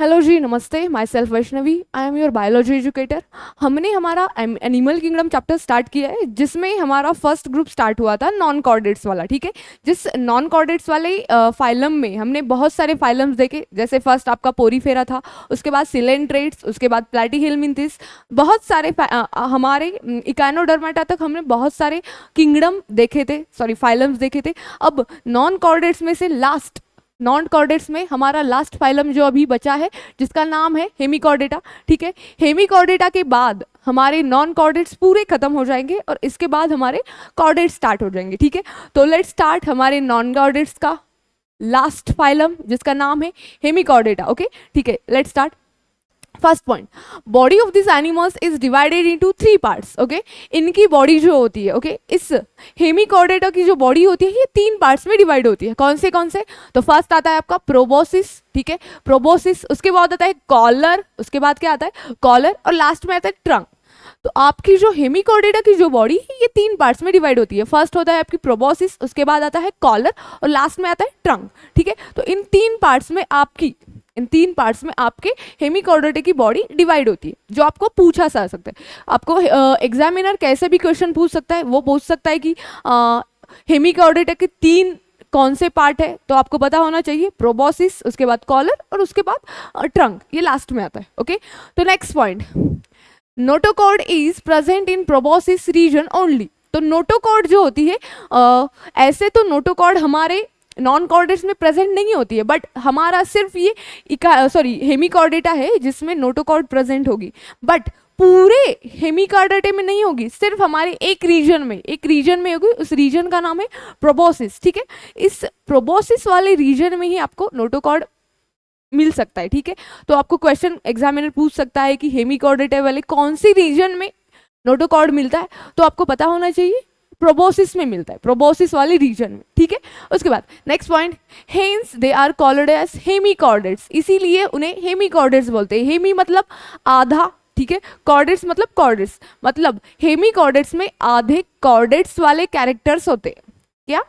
Hello जी, नमस्ते। My self Vaishnavi, I am your biology educator. हमने हमारा एनिमल किंगडम चैप्टर स्टार्ट किया है, जिसमें हमारा फर्स्ट ग्रुप स्टार्ट हुआ था नॉन कॉर्डेट्स वाला। ठीक है, जिस नॉन कॉर्डेट्स वाले फाइलम में हमने बहुत सारे फाइलम्स देखे। जैसे फर्स्ट आपका पोरीफेरा था, उसके बाद सिलेंट्रेट्स, उसके बाद प्लैटीहेलमिंथिस, बहुत सारे हमारे इकानोडर्माटा तक हमने बहुत सारे किंगडम देखे थे, सॉरी फाइलम्स देखे थे। अब नॉन कॉर्डेट्स में से लास्ट नॉन कॉर्डेट्स में हमारा लास्ट फाइलम जो अभी बचा है, जिसका नाम है हेमिकॉर्डेटा। ठीक है, हेमिकॉर्डेटा के बाद हमारे नॉन कॉर्डेट्स पूरे खत्म हो जाएंगे और इसके बाद हमारे कॉर्डेट्स स्टार्ट हो जाएंगे। ठीक है, तो लेट्स स्टार्ट हमारे नॉन कॉर्डेट्स का लास्ट फाइलम, जिसका नाम है हेमिकॉर्डेटा। ओके, ठीक है, let's start. First point, body of this animals is divided into 3 parts. Okay, इनकी बॉडी जो होती है, ओके, इस हेमिकॉर्डेटा की जो बॉडी होती है ये 3 पार्ट्स में डिवाइड होती है। कौन से? तो फर्स्ट आता है आपका प्रोबोसिस। ठीक है, प्रोबोसिस, उसके बाद आता है कॉलर, उसके बाद क्या आता है कॉलर, और लास्ट में आता है ट्रंक। तो आपकी जो हेमिकॉर्डेटा की जो बॉडी है ये 3 पार्ट्स में डिवाइड होती है। फर्स्ट होता है आपकी प्रोबोसिस, उसके बाद आता है कॉलर, और लास्ट में आता है ट्रंक। ठीक है, तो इन 3 पार्ट्स में आपके हेमिकॉर्डेटा की बॉडी डिवाइड होती है, जो आपको पूछा जा सकता है। आपको एग्जामिनर कैसे भी क्वेश्चन पूछ सकता है। वो पूछ सकता है कि हेमिकॉर्डेटा के 3 कौन से पार्ट है, तो आपको पता होना चाहिए प्रोबोसिस, उसके बाद कॉलर, और उसके बाद ट्रंक, ये लास्ट में आता है। ओके, तो next point, notochord is present in proboscis region only. तो नोटोकॉर्ड जो होती है, ऐसे तो नोटोकॉर्ड हमारे नॉन कॉर्डेट्स में प्रेजेंट नहीं होती है, बट हमारा सिर्फ ये हेमिकॉर्डेटा है जिसमें नोटोकॉर्ड प्रेजेंट होगी, बट पूरे हेमिकॉर्डेटा में नहीं होगी, सिर्फ हमारे एक रीजन में होगी। उस रीजन का नाम है प्रोबोसिस। ठीक है, इस प्रोबोसिस वाले रीजन में ही आपको नोटोकॉर्ड मिल सकता है। ठीक है, तो आपको क्वेश्चन एग्जामिनर पूछ सकता है कि हेमिकॉर्डेटा वाले कौन सी रीजन में नोटोकॉर्ड मिलता है, तो आपको पता होना चाहिए प्रोबोसिस में मिलता है, प्रोबोसिस वाले रीजन में। ठीक है, उसके बाद next point, hence they are called as hemichordates, इसीलिए उन्हें हेमिकॉर्डेट्स बोलते हैं। हेमी मतलब आधा, ठीक है, कॉर्डेट्स मतलब कॉर्डेट्स, मतलब हेमिकॉर्डेट्स में आधे कॉर्डेट्स वाले कैरेक्टर्स होते हैं। क्या?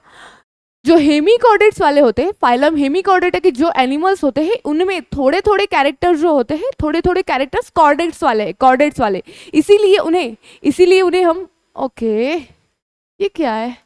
जो हेमिकॉर्डेट्स वाले होते हैं, फाइलम हेमिकॉर्डेटा के जो एनिमल्स होते हैं, उनमें थोड़े थोड़े कैरेक्टर्स जो होते हैं, थोड़े थोड़े कैरेक्टर्स कॉर्डेट्स वाले, इसीलिए उन्हें हम, ओके, ये क्या है,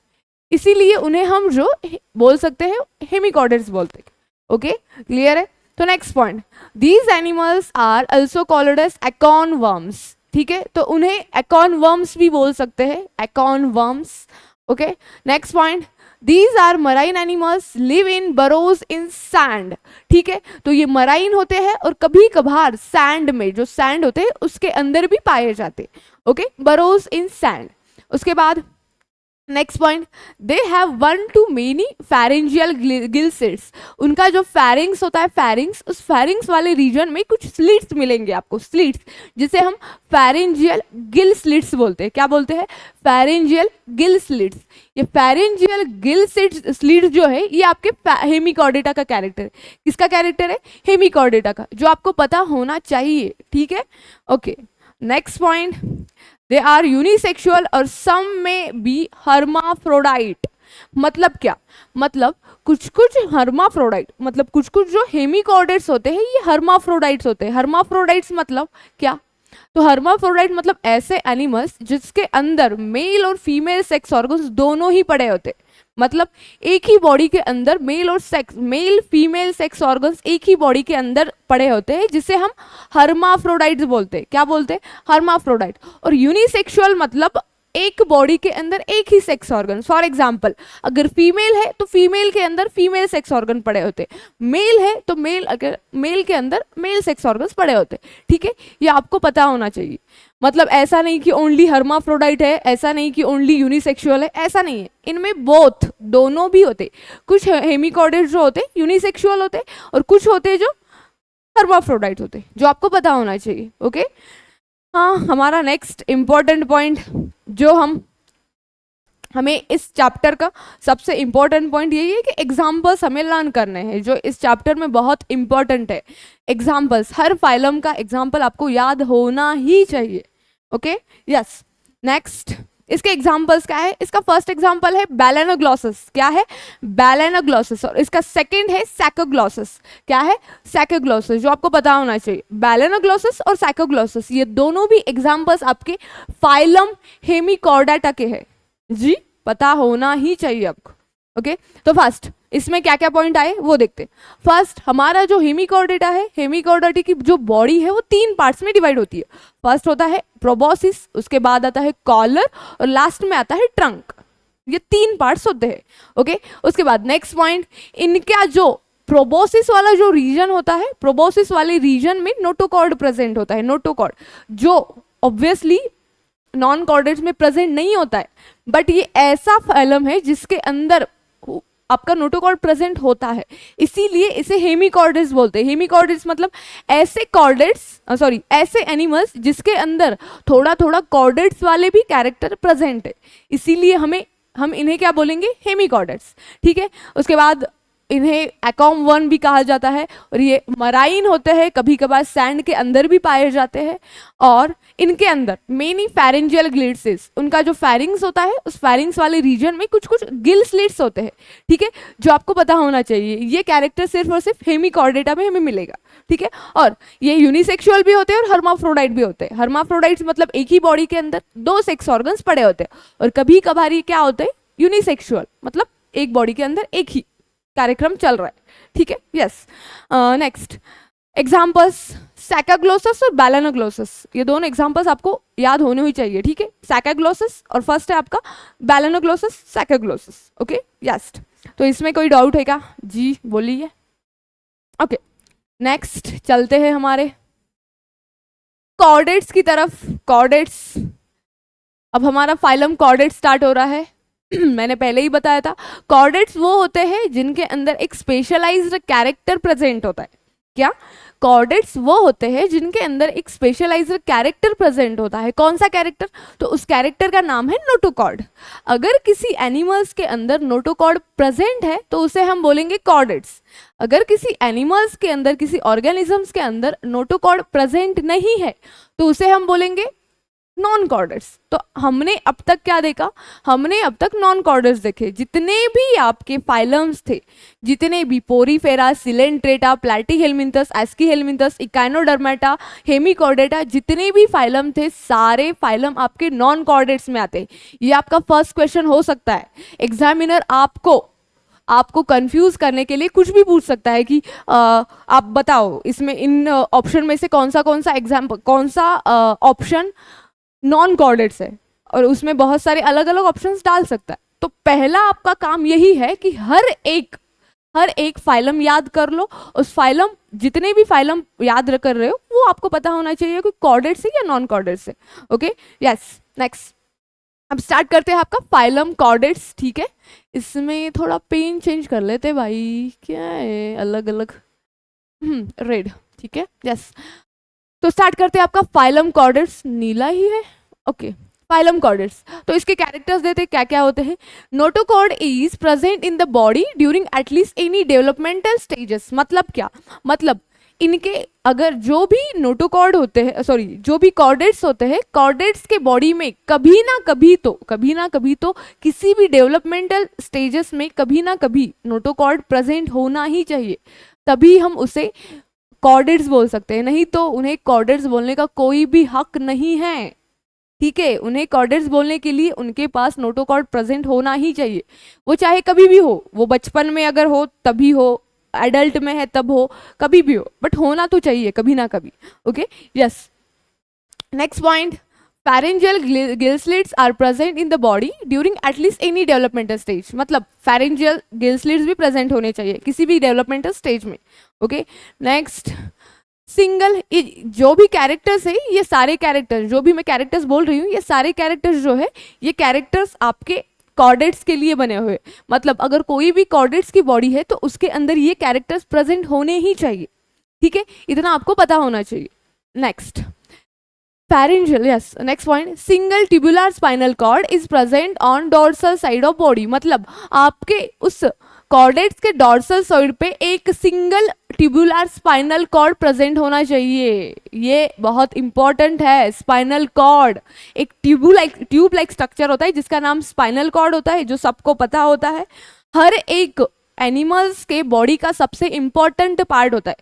इसीलिए उन्हें हम जो बोल सकते हैं हेमिकॉर्डेट्स बोलते हैं। ओके, क्लियर है? तो next point, these animals are also called as acorn worms. ठीक है, तो उन्हें एकॉन वर्म्स भी बोल सकते हैं, acorn worms. Okay, next point, these are marine animals live in burrows in sand. ठीक है, तो ये मराइन होते हैं और कभी कभार सैंड में, जो सैंड होते हैं उसके अंदर भी पाए जाते हैं। Okay, बरोज in sand. उसके बाद next point, they have 1 to many pharyngeal gill slits। उनका जो फैरिंग्स होता है, फैरिंग्स, उस फैरिंग्स वाले रीजन में कुछ स्लिट्स मिलेंगे आपको, स्लिट्स, जिसे हम फैरिंजियल गिल स्लिट्स बोलते हैं। क्या बोलते हैं? फैरिंजियल गिल स्लिट्स। ये फैरिंजियल गिल स्लिट्स जो है ये आपके हेमिकॉर्डेटा का कैरेक्टर है। किसका कैरेक्टर है? हेमिकॉर्डेटा का, जो आपको पता होना चाहिए। ठीक है, okay, next point, they are unisexual और सम में बी हर्माफ्रोडाइट। मतलब क्या? मतलब कुछ कुछ हर्माफ्रोडाइट, मतलब कुछ कुछ जो हेमिकॉर्डेट्स होते हैं ये हर्माफ्रोडाइट्स होते हैं। हर्माफ्रोडाइट्स मतलब क्या? तो हर्माफ्रोडाइट मतलब ऐसे एनिमल्स जिसके अंदर मेल और फीमेल सेक्स ऑर्गन्स दोनों ही पड़े होते हैं। मतलब एक ही बॉडी के अंदर मेल फीमेल सेक्स ऑर्गन्स एक ही बॉडी के अंदर पड़े होते हैं, जिसे हम हर्माफ्रोडाइट्स बोलते हैं। क्या बोलते हैं? हर्माफ्रोडाइट। और यूनिसेक्सुअल मतलब एक बॉडी के अंदर एक ही सेक्स ऑर्गन। फॉर एग्जाम्पल, अगर फीमेल है तो फीमेल के अंदर फीमेल सेक्स ऑर्गन पड़े होते, मेल है तो अगर मेल के अंदर मेल सेक्स ऑर्गन्स पड़े होते। ठीक है, ये आपको पता होना चाहिए। मतलब ऐसा नहीं कि ओनली हर्माफ्रोडाइट है, ऐसा नहीं कि ओनली यूनिसेक्सुअल है, ऐसा नहीं है, इनमें बोथ, दोनों भी होते। कुछ हेमिकॉर्डेट्स जो होते यूनिसेक्सुअल होते और कुछ होते जो हर्माफ्रोडाइट होते, जो आपको पता होना चाहिए। ओके, हाँ, हमारा नेक्स्ट इंपॉर्टेंट पॉइंट जो हमें इस चैप्टर का सबसे इंपॉर्टेंट पॉइंट यही है कि एग्जाम्पल्स हमें लर्न करने हैं, जो इस चैप्टर में बहुत इंपॉर्टेंट है। एग्जाम्पल्स, हर फाइलम का एग्जाम्पल आपको याद होना ही चाहिए। ओके, यस, नेक्स्ट, इसके एग्जाम्पल्स क्या है? इसका फर्स्ट एग्जाम्पल है बैलेनोग्लॉसस। क्या है? बैलेनोग्लॉसस। और इसका सेकंड है सैकोग्लॉसस। क्या है? सैकोग्लॉसस, जो आपको पता होना चाहिए। बैलेनोग्लॉसस और सैकोग्लॉसस ये दोनों भी एग्जाम्पल्स आपके फाइलम हेमिकॉर्डाटा के हैं जी, पता होना ही चाहिए आपको। ओके तो फर्स्ट इसमें क्या क्या पॉइंट आए वो देखते हैं। फर्स्ट हमारा जो हेमिकॉर्डाटा है, हेमिकॉर्डाटा की जो बॉडी है वो 3 पार्ट्स में डिवाइड होती है। फर्स्ट होता है प्रोबोसिस, उसके बाद आता है कॉलर और लास्ट में आता है ट्रंक। ये 3 पार्ट्स होते हैं। ओके उसके बाद नेक्स्ट पॉइंट, इनका जो प्रोबोसिस वाला जो रीजन होता है, प्रोबोसिस वाले रीजन में नोटोकॉर्ड प्रेजेंट होता है। नोटोकॉर्ड जो ऑब्वियसली नॉन कॉर्डेट्स में प्रेजेंट नहीं होता है, बट ये ऐसा फाइलम है जिसके अंदर आपका नोटोकॉर्ड प्रेजेंट होता है, इसीलिए इसे हेमिकॉर्डेट्स बोलते हैं। हेमिकॉर्डेट्स मतलब ऐसे कॉर्डेट्स, सॉरी ऐसे एनिमल्स जिसके अंदर थोड़ा थोड़ा कॉर्डेट्स वाले भी कैरेक्टर प्रेजेंट है, इसीलिए हम इन्हें क्या बोलेंगे? हेमिकॉर्डेट्स। ठीक है उसके बाद इन्हें एक्वाम वन भी कहा जाता है और ये मराइन होते हैं, कभी कभार सैंड के अंदर भी पाए जाते हैं। और इनके अंदर मेनी फेरेंजियल ग्लिड्स, उनका जो फेरिंग्स होता है उस फेरिंग्स वाले रीजन में कुछ कुछ गिल स्लिट्स होते हैं। ठीक है जो आपको पता होना चाहिए, ये कैरेक्टर सिर्फ और सिर्फ हेमिकॉर्डेटा में हमें मिलेगा। ठीक है और ये यूनिसेक्सुअल भी होते हैं और हर्माफ्रोडाइट भी होते हैं। हर्माफ्रोडाइट्स मतलब एक ही बॉडी के अंदर 2 सेक्स ऑर्गन्स पड़े होते हैं, और कभी कभार ये क्या होते हैं? यूनिसेक्सुअल मतलब एक बॉडी के अंदर एक ही कार्यक्रम चल रहा है। ठीक है यस नेक्स्ट एग्जाम्पल्स, सैकाग्लोसस और बैलेनोग्लोसस, ये दोनों एग्जाम्पल्स आपको याद होने ही चाहिए। ठीक है सैकाग्लोसस और फर्स्ट है आपका बैलेनोग्लोसस, सैकाग्लोसस। ओके यस तो इसमें कोई डाउट है क्या? जी बोलिए। ओके नेक्स्ट चलते हैं हमारे कॉर्डेट्स की तरफ। कॉर्डेट्स, अब हमारा फाइलम कॉर्डेट स्टार्ट हो रहा है। मैंने पहले ही बताया था कॉर्डेट्स वो होते हैं जिनके अंदर एक स्पेशलाइज्ड कैरेक्टर प्रेजेंट होता है। क्या? कॉर्डेट्स वो होते हैं जिनके अंदर एक स्पेशलाइज्ड कैरेक्टर प्रेजेंट होता है। कौन सा कैरेक्टर? तो उस कैरेक्टर का नाम है नोटोकॉर्ड। अगर किसी एनिमल्स के अंदर नोटोकॉर्ड प्रेजेंट है तो उसे हम बोलेंगे कॉर्डेट्स। अगर किसी एनिमल्स के अंदर, किसी ऑर्गेनिजम्स के अंदर नोटोकॉर्ड प्रेजेंट नहीं है तो उसे हम बोलेंगे नॉन कॉर्डेट्स। तो हमने अब तक क्या देखा? हमने अब तक नॉन कॉर्डेट्स देखे। जितने भी आपके फाइलम्स थे, जितने भी पोरीफेरा, सिलेंट्रेटा, प्लैटीहेलमिंथस, एस्कीहेलमिंथस, इकाइनोडर्मेटा, हेमिकॉर्डेटा, जितने भी फाइलम थे सारे फाइलम आपके नॉन कॉर्डेट्स में आते हैं। ये आपका फर्स्ट क्वेश्चन हो सकता है। एग्जामिनर आपको कंफ्यूज करने के लिए कुछ भी पूछ सकता है कि आप बताओ इसमें इन ऑप्शन में से कौन सा एग्जाम्पल, कौन सा ऑप्शन नॉन कॉर्डेट्स है, और उसमें बहुत सारे अलग अलग ऑप्शंस डाल सकता है। तो पहला आपका काम यही है कि हर एक फाइलम याद कर लो। उस फाइलम, जितने भी फाइलम याद कर रहे हो वो आपको पता होना चाहिए कि कॉर्डेट्स है या नॉन कॉर्डेट्स है। ओके यस नेक्स्ट अब स्टार्ट करते हैं आपका फाइलम कॉर्डेट्स। ठीक है इसमें थोड़ा पेन चेंज कर लेते भाई, क्या है अलग अलग रेड। ठीक है यस तो स्टार्ट करते हैं आपका फाइलम कॉर्डेट्स। नीला ही है। ओके फाइलम कॉर्डेट्स, तो इसके कैरेक्टर्स देते क्या क्या होते हैं? Notochord is present in the body during at least any developmental stages. मतलब क्या? मतलब इनके अगर जो भी नोटोकॉर्ड होते हैं, सॉरी जो भी कॉर्डेट्स होते हैं, कॉर्डेट्स के बॉडी में कभी ना कभी तो किसी भी डेवलपमेंटल स्टेजेस में कभी ना कभी नोटोकॉर्ड प्रेजेंट होना ही चाहिए, तभी हम उसे कॉर्डेट्स बोल सकते हैं। नहीं तो उन्हें कॉर्डेट्स बोलने का कोई भी हक नहीं है। ठीक है उन्हें कॉर्डेट्स बोलने के लिए उनके पास नोटोकॉर्ड प्रेजेंट होना ही चाहिए, वो चाहे कभी भी हो, वो बचपन में अगर हो तभी हो, एडल्ट में है तब हो, कभी भी हो, बट होना तो चाहिए कभी ना कभी। Okay yes next point, pharyngeal gill slits are present in the body during at least any developmental stage। मतलब pharyngeal gill slits भी present होने चाहिए किसी भी developmental stage में। ओके नेक्स्ट सिंगल, जो भी कैरेक्टर्स है, ये सारे कैरेक्टर्स, जो भी मैं कैरेक्टर्स बोल रही हूँ, ये सारे कैरेक्टर्स जो है ये कैरेक्टर्स आपके कॉर्डेट्स के लिए बने हुए। मतलब अगर कोई भी कॉर्डेट्स की बॉडी है तो उसके अंदर ये कैरेक्टर्स प्रेजेंट होने ही चाहिए। ठीक है इतना आपको पता होना चाहिए। Next pharyngeal, yes next point, single tubular spinal cord is present on dorsal side of body। मतलब आपके उस कॉर्डेट्स के डॉर्सल साइड पे एक single tubular spinal cord present होना चाहिए। ये बहुत इंपॉर्टेंट है। स्पाइनल कॉर्ड एक ट्यूब लाइक स्ट्रक्चर होता है जिसका नाम स्पाइनल कॉर्ड होता है, जो सबको पता होता है। हर एक एनिमल्स के बॉडी का सबसे इंपॉर्टेंट पार्ट होता है।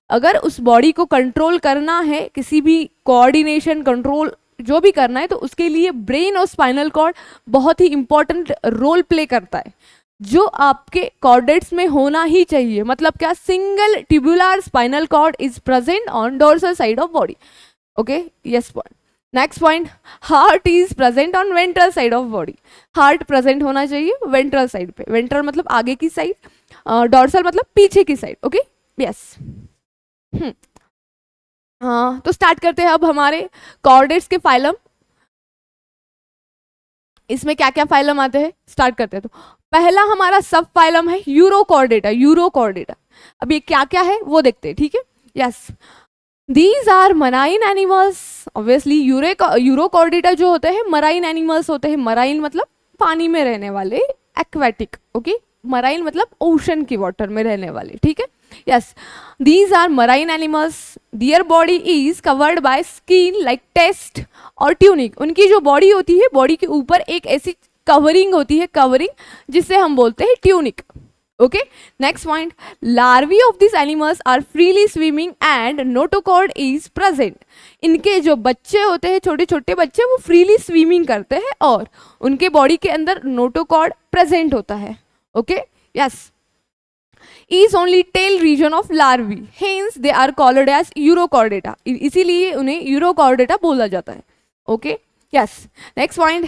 अगर उस बॉडी को कंट्रोल करना है, किसी भी कोऑर्डिनेशन कंट्रोल जो भी करना है, तो उसके लिए ब्रेन और स्पाइनल कॉर्ड बहुत ही इंपॉर्टेंट रोल प्ले करता है, जो आपके कॉर्डेट्स में होना ही चाहिए। मतलब क्या, single tubular spinal cord is present on dorsal side of body. Okay, yes point. Next point, heart is present on ventral side of body. Heart present होना चाहिए वेंट्रल साइड पे। वेंट्रल मतलब आगे की साइड, डोर्सल मतलब पीछे की side. Okay, yes. हाँ, तो स्टार्ट करते हैं अब हमारे कॉर्डेट्स के फाइलम। इसमें क्या क्या फाइलम आते हैं, स्टार्ट करते हैं। तो पहला हमारा सब फाइलम है यूरोकॉर्डेटा। यूरोकॉर्डेटा, अब ये क्या क्या है वो देखते हैं, ठीक है। Yes, these are marine animals. Obviously urochordata जो होते हैं मराइन एनिमल्स होते हैं। मराइन मतलब पानी में रहने वाले, एक्वेटिक। ओके, मराइन मतलब ओशन की वाटर में रहने वाले, ठीक है। Yes, these are marine animals. Their body is covered by skin like test और ट्यूनिक। उनकी जो बॉडी होती है, बॉडी के ऊपर एक ऐसी कवरिंग होती है, कवरिंग, जिसे हम बोलते हैं tunic. Okay, next point, larvae of this animals are freely swimming and notochord is present. इनके जो बच्चे होते हैं, छोटे छोटे बच्चे, वो फ्रीली स्विमिंग करते हैं और उनके बॉडी के अंदर नोटोकॉर्ड प्रेजेंट होता है। Okay, yes, is only tail region of larvae, hence they are called as Urochordata। इसीलिए उन्हें यूरोकॉर्डेटा बोला जाता है। Okay, yes. Next point,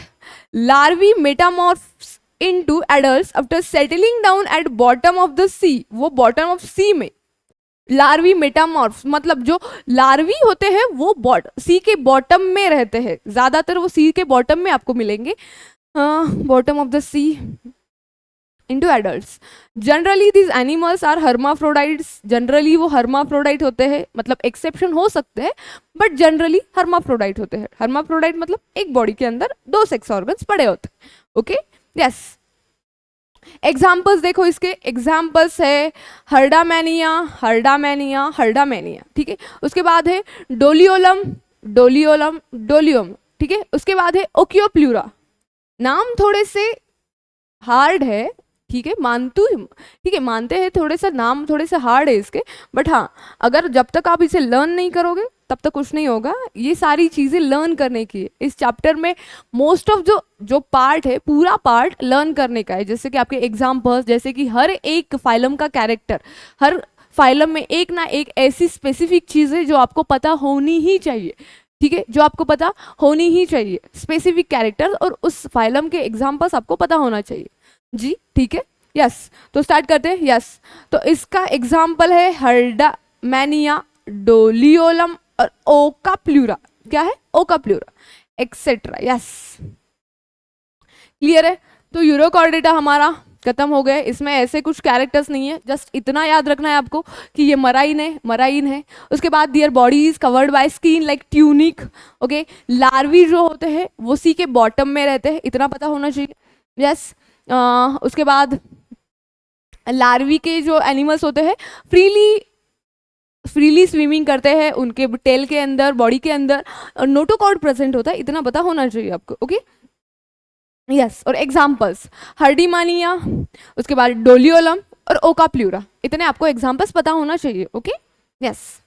larvae metamorphs into adults after settling down at bottom of the sea। वो bottom of sea में larvae मेटामॉर्फ्स मतलब जो larvae होते हैं वो सी के बॉटम में रहते हैं। ज्यादातर वो सी के बॉटम में आपको मिलेंगे, bottom of the sea into adults। Generally these animals are hermaphrodites। Generally वो hermaphrodite होते हैं, मतलब एक्सेप्शन हो सकते हैं, बट जनरली hermaphrodite होते हैं। hermaphrodite मतलब एक बॉडी के अंदर दो सेक्स ऑर्गन्स पड़े होते हैं। Okay, yes. एग्जाम्पल्स देखो, इसके एग्जाम्पल्स है हर्डामेनिया, हर्डामेनिया, हर्डामेनिया, ठीक है। उसके बाद है डोलियोलम, डोलियोलम, डोलियम, ठीक है। उसके बाद है ओकियोप्लूरा। नाम थोड़े से हार्ड है, ठीक है, ठीक है, मानते हैं थोड़े सा नाम थोड़े से हार्ड है इसके, बट हाँ, अगर जब तक आप इसे लर्न नहीं करोगे तब तक कुछ नहीं होगा। ये सारी चीजें लर्न करने की है। इस चैप्टर में मोस्ट ऑफ जो पार्ट है, पूरा पार्ट लर्न करने का है। जैसे कि आपके एग्जाम्पल्स, जैसे कि हर एक फाइलम का कैरेक्टर, हर फाइलम में एक ना एक ऐसी स्पेसिफिक चीज है जो आपको पता होनी ही चाहिए, ठीक है, जो आपको पता होनी ही चाहिए। स्पेसिफिक कैरेक्टर और उस फाइलम के एग्जाम्पल्स आपको पता होना चाहिए जी, ठीक है। यस, तो स्टार्ट करते हैं। यस, तो इसका एग्जाम्पल है हर्डामेनिया, डोलियोलम और ओकाप्लूरा। क्या है? ओकाप्लूरा एक्सेट्रा। यस, क्लियर है। तो यूरोकॉर्डेटा हमारा खत्म हो गए। इसमें ऐसे कुछ कैरेक्टर्स नहीं है, जस्ट इतना याद रखना है आपको कि ये मराइन है, मराइन है। उसके बाद their body is covered by skin like tunic. Okay, larvae जो होते हैं वो सी के बॉटम में रहते हैं, इतना पता होना चाहिए। यस, उसके बाद लार्वी के जो एनिमल्स होते हैं फ्रीली स्विमिंग करते हैं, उनके टेल के अंदर, बॉडी के अंदर नोटोकॉर्ड प्रेजेंट होता है, इतना पता होना चाहिए आपको। Okay, yes. और एग्जाम्पल्स हर्डीमानिया, उसके बाद डोलियोलम और ओकाप्लूरा, इतने आपको एग्जाम्पल्स पता होना चाहिए। Okay, yes.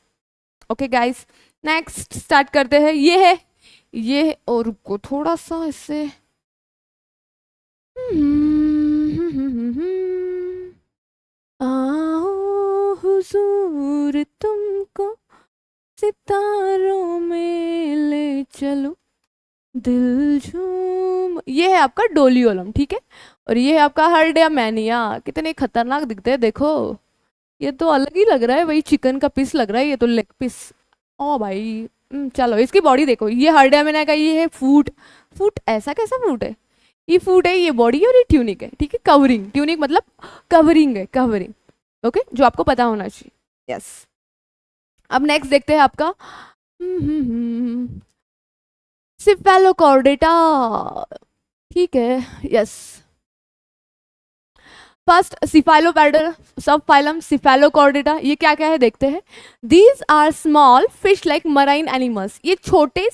Okay guys, next start करते हैं। ये और रुको थोड़ा सा इससे आओ हुजूर तुमको सितारों में ले चलो दिल झूम। ये है आपका डोलियोलम, ठीक है। और ये है आपका हर्डामेनिया। कितने खतरनाक दिखते हैं, देखो ये तो अलग ही लग रहा है, वही चिकन का पीस लग रहा है, ये तो लेग पीस। ओ भाई, चलो इसकी बॉडी देखो। ये हर्डामेनिया का ये है फूट। ऐसा कैसा फूट है? ये फूट है, ये बॉडी है और ये ट्यूनिक है, ठीक है। कवरिंग, ट्यूनिक मतलब कवरिंग है, कवरिंग। ओके, जो आपको पता होना चाहिए। यस, अब नेक्स्ट देखते हैं आपका सिफेलोकॉर्डेटा, ठीक है। यस, फर्स्ट सिफालोपैडल, सब फाइलम सिफेलोकॉर्डेटा, ये क्या क्या है देखते हैं। These are small fish like marine animals, ये छोटे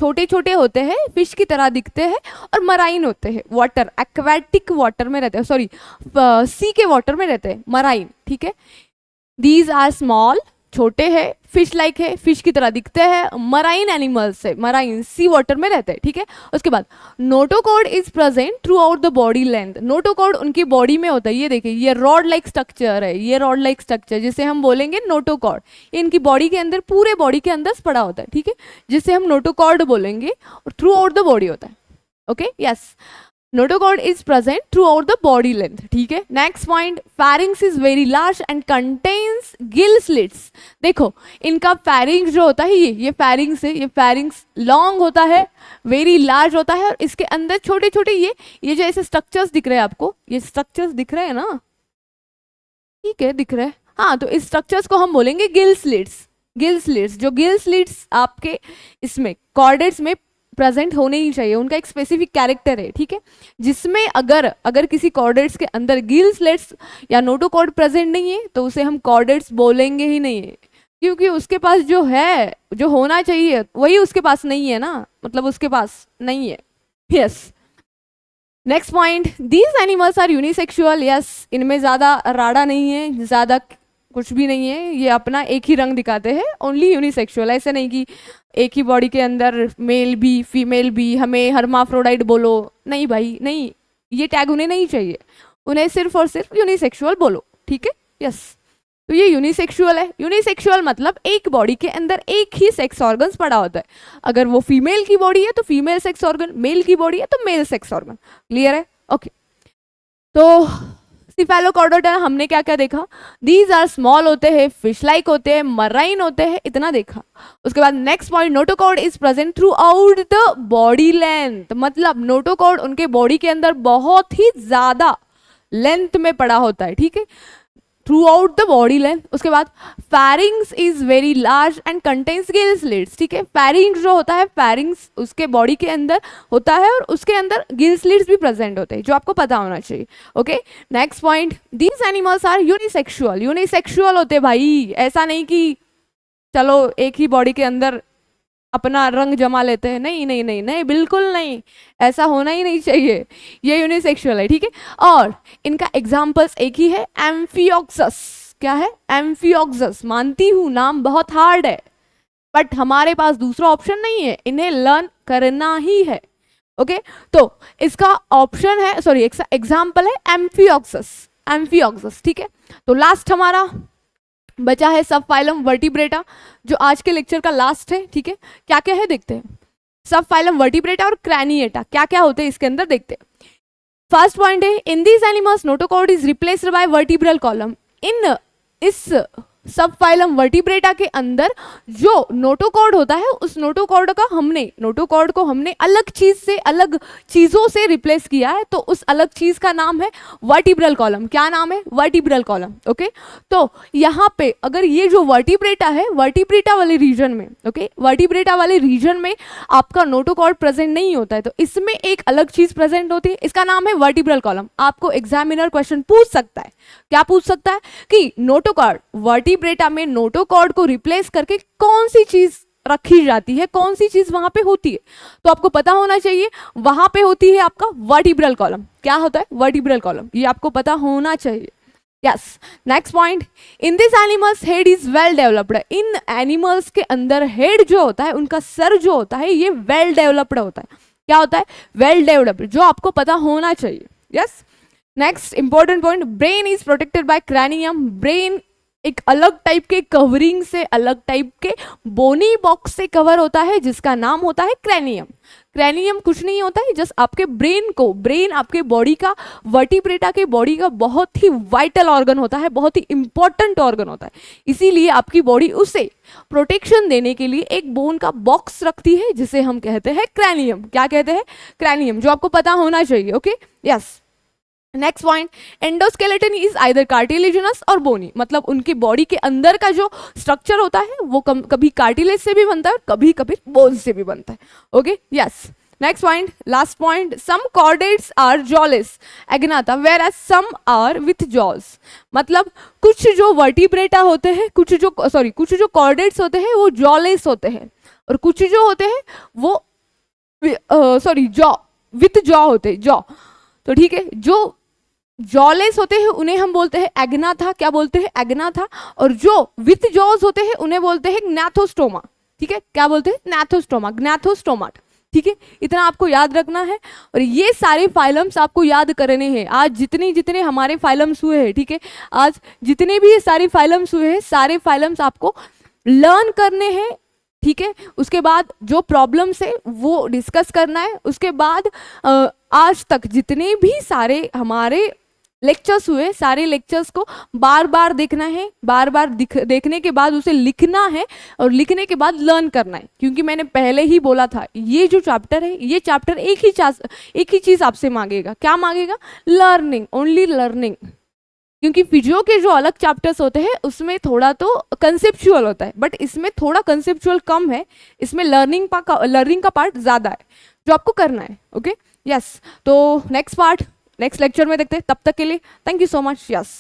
छोटे छोटे होते हैं, फिश की तरह दिखते हैं और मराइन होते हैं, वाटर एक्वेटिक वाटर में रहते हैं, सॉरी सी के वाटर में रहते हैं, मराइन, ठीक है। दीज आर स्मॉल, छोटे हैं, फिश लाइक है, फिश की तरह दिखते हैं, मराइन एनिमल्स से, मराइन सी वाटर में रहते हैं, ठीक है। उसके बाद notochord is present through out the body length, notochord उनकी बॉडी में होता है, ये देखिए ये रॉड लाइक स्ट्रक्चर है, ये रॉड लाइक स्ट्रक्चर जिसे हम बोलेंगे नोटोकॉर्ड, ये इनकी बॉडी के अंदर, पूरे बॉडी के अंदर पड़ा होता है, ठीक है, जिसे हम नोटोकॉर्ड बोलेंगे और थ्रू आउट द बॉडी होता है, okay, yes. Notochord is present through out the body length, ठीक है। Next point, फैरिंग्स is very large and contains gill slits, देखो इनका फैरिंग्स जो होता है, ये फैरिंग्स है, ये फैरिंग्स लॉन्ग होता है, वेरी लार्ज होता है और इसके अंदर छोटे छोटे ये जो ऐसे स्ट्रक्चर्स दिख रहे हैं आपको, ये स्ट्रक्चर्स दिख रहे हैं ना, ठीक है दिख रहे हैं, हाँ, तो इस स्ट्रक्चर्स को हम बोलेंगे गिल स्लिट्स। गिल स्लिट्स, जो गिल स्लिट्स आपके इसमें कॉर्डेट्स में प्रेजेंट होने ही चाहिए, उनका एक स्पेसिफिक कैरेक्टर है, ठीक है, जिसमें अगर किसी कॉर्डेट्स के अंदर गिल स्लिट्स या नोटोकॉर्ड प्रेजेंट नहीं है तो उसे हम कॉर्डेट्स बोलेंगे ही नहीं है, क्योंकि उसके पास जो है, जो होना चाहिए वही उसके पास नहीं है ना, मतलब उसके पास नहीं है, yes. Next point, these animals are unisexual, yes, इनमें ज़्यादा राड़ा नहीं है, ज़्यादा कुछ भी नहीं है, ये अपना एक ही रंग दिखाते हैं, ओनली यूनिसेक्सुअल, ऐसे नहीं कि एक ही बॉडी के अंदर मेल भी फीमेल भी, हमें हर्माफ्रोडाइट बोलो, नहीं भाई नहीं, ये टैग उन्हें नहीं चाहिए, उन्हें सिर्फ और सिर्फ यूनिसेक्सुअल बोलो, ठीक है, यस। तो ये यूनिसेक्सुअल है, यूनिसेक्सुअल मतलब एक बॉडी के अंदर एक ही सेक्स ऑर्गन्स पड़ा होता है, अगर वो फीमेल की बॉडी है तो फीमेल सेक्स ऑर्गन, मेल की बॉडी है तो मेल सेक्स ऑर्गन, क्लियर है, ओके। तो सिफेलोकॉर्डेटा हमने क्या क्या देखा, दीज आर स्मॉल होते हैं, फिश लाइक होते हैं, मराइन होते हैं, इतना देखा। उसके बाद next point, notochord is present through out the body length, मतलब नोटोकॉर्ड उनके बॉडी के अंदर बहुत ही ज्यादा लेंथ में पड़ा होता है, ठीक है, through out the body length. उसके बाद फैरिंग्स is very large and contains gill slits, ठीक है, फैरिंग्स जो होता है, फैरिंग्स उसके बॉडी के अंदर होता है और उसके अंदर गिल स्लिट्स भी प्रेजेंट होते हैं, जो आपको पता होना चाहिए, okay. Next point, these animals are unisexual, unisexual होते भाई, ऐसा नहीं कि चलो एक ही बॉडी के अंदर अपना रंग जमा लेते हैं, नहीं नहीं नहीं नहीं, बिल्कुल नहीं, ऐसा होना ही नहीं चाहिए, ये यूनिसेक्सुअल है, ठीक है। और इनका एग्जाम्पल्स एक ही है, एम्फियोक्सस, क्या है, एम्फियोक्सस, मानती हूँ नाम बहुत हार्ड है, बट हमारे पास दूसरा ऑप्शन नहीं है, इन्हें लर्न करना ही है, ओके। तो इसका ऑप्शन है, सॉरी एग्जाम्पल है एम्फियोक्सस, एम्फियोक्सस, ठीक है। तो लास्ट हमारा बचा है सब फाइलम वर्टिब्रेटा, जो आज के लेक्चर का लास्ट है, ठीक है। क्या क्या है देखते हैं, सब फाइलम वर्टिब्रेटा और क्रैनिएटा क्या क्या होते हैं इसके अंदर देखते हैं। फर्स्ट पॉइंट है, in these animals notochord is replaced by vertebral column, in इस सब फाइलम वर्टिब्रेटा के अंदर जो नोटोकॉर्ड होता है, उस नोटोकॉर्ड को हमने अलग चीज से, अलग चीजों से रिप्लेस किया है, तो उस अलग चीज का नाम है वर्टिब्रल कॉलम, क्या नाम है, वर्टिब्रल कॉलम, ओके। तो यहाँ पे अगर ये जो वर्टिब्रेटा है, वर्टिब्रेटा वाले रीजन में, ओके, वर्टिब्रेटा वाले रीजन में आपका नोटोकॉर्ड प्रेजेंट नहीं होता है, तो इसमें एक अलग चीज प्रेजेंट होती है, इसका नाम है वर्टिब्रल कॉलम। आपको एग्जामिनर क्वेश्चन पूछ सकता है, क्या पूछ सकता है कि नोटोकॉर्ड वर्टिब्रेटा में नोटोकॉर्ड को रिप्लेस करके कौन सी चीज रखी जाती है, कौन सी चीज वहां पे होती है, तो आपको पता होना चाहिए वहां पे होती है आपका वर्टिब्रल कॉलम, क्या होता है वर्टिब्रल कॉलम, ये आपको पता होना चाहिए, yes. Next point, in this animals head is well developed, in animals के अंदर हेड जो होता है, उनका सर जो होता है, ये वेल डेवलप्ड होता है, क्या होता है, वेल डेवलप्ड, जो आपको पता होना चाहिए, yes. Next important point, brain is protected by cranium, brain एक अलग टाइप के कवरिंग से, अलग टाइप के बोनी बॉक्स से कवर होता है, जिसका नाम होता है क्रैनियम। क्रैनियम कुछ नहीं होता है, जस्ट आपके ब्रेन को, ब्रेन आपके बॉडी का, वर्टिब्रेटा के बॉडी का बहुत ही वाइटल ऑर्गन होता है, बहुत ही इंपॉर्टेंट ऑर्गन होता है, इसीलिए आपकी बॉडी उसे प्रोटेक्शन देने के लिए एक बोन का बॉक्स रखती है, जिसे हम कहते हैं क्रैनियम, क्या कहते हैं, क्रैनियम, जो आपको पता होना चाहिए, okay, yes. Next point, endoskeleton is either cartilaginous और बोनी, मतलब उनकी बॉडी के अंदर का जो स्ट्रक्चर होता है वो कभी कार्टिलेज से भी बनता है, कभी कभी बोन से भी बनता है, okay, yes. Next point, last point, some chordates are jawless Agnatha whereas some are with jaws. मतलब कुछ जो वर्टिब्रेटा होते हैं, कुछ जो कॉर्डेट्स होते हैं वो जॉलेस होते हैं, और कुछ जो होते हैं वो जॉ विथ जॉ होते हैं, जॉ। तो ठीक है, जो जॉलेस होते हैं उन्हें हम बोलते हैं एग्नाथा, क्या बोलते हैं, एग्नाथा। और जो विथ जॉज होते हैं उन्हें बोलते हैं ग्नैथोस्टोमा। ठीक है, क्या बोलते हैं, ग्नैथोस्टोमा, ग्नैथोस्टोमाट। ठीक है, इतना आपको याद रखना है। और ये सारे फाइलम्स आपको याद करने हैं। आज जितने हमारे फाइलम्स हुए हैं, ठीक है, आज जितने भी ये सारे फाइलम्स हुए हैं, सारे फाइलम्स आपको लर्न करने हैं। ठीक है, उसके बाद जो प्रॉब्लम्स है वो डिस्कस करना है। उसके बाद आज तक जितने भी सारे हमारे लेक्चर्स हुए, सारे लेक्चर्स को बार बार देखना है, बार बार देखने के बाद उसे लिखना है, और लिखने के बाद लर्न करना है। क्योंकि मैंने पहले ही बोला था, ये जो चैप्टर है, ये चैप्टर एक ही चीज आपसे मांगेगा, क्या मांगेगा, लर्निंग, ओनली लर्निंग। क्योंकि फिजियो के जो अलग चैप्टर्स होते हैं उसमें थोड़ा तो कंसेप्चुअल होता है, बट इसमें थोड़ा कंसेप्चुअल कम है, इसमें लर्निंग का पार्ट ज्यादा है जो आपको करना है। Okay, yes. तो नेक्स्ट लेक्चर में देखते हैं। तब तक के लिए thank you so much. Yes.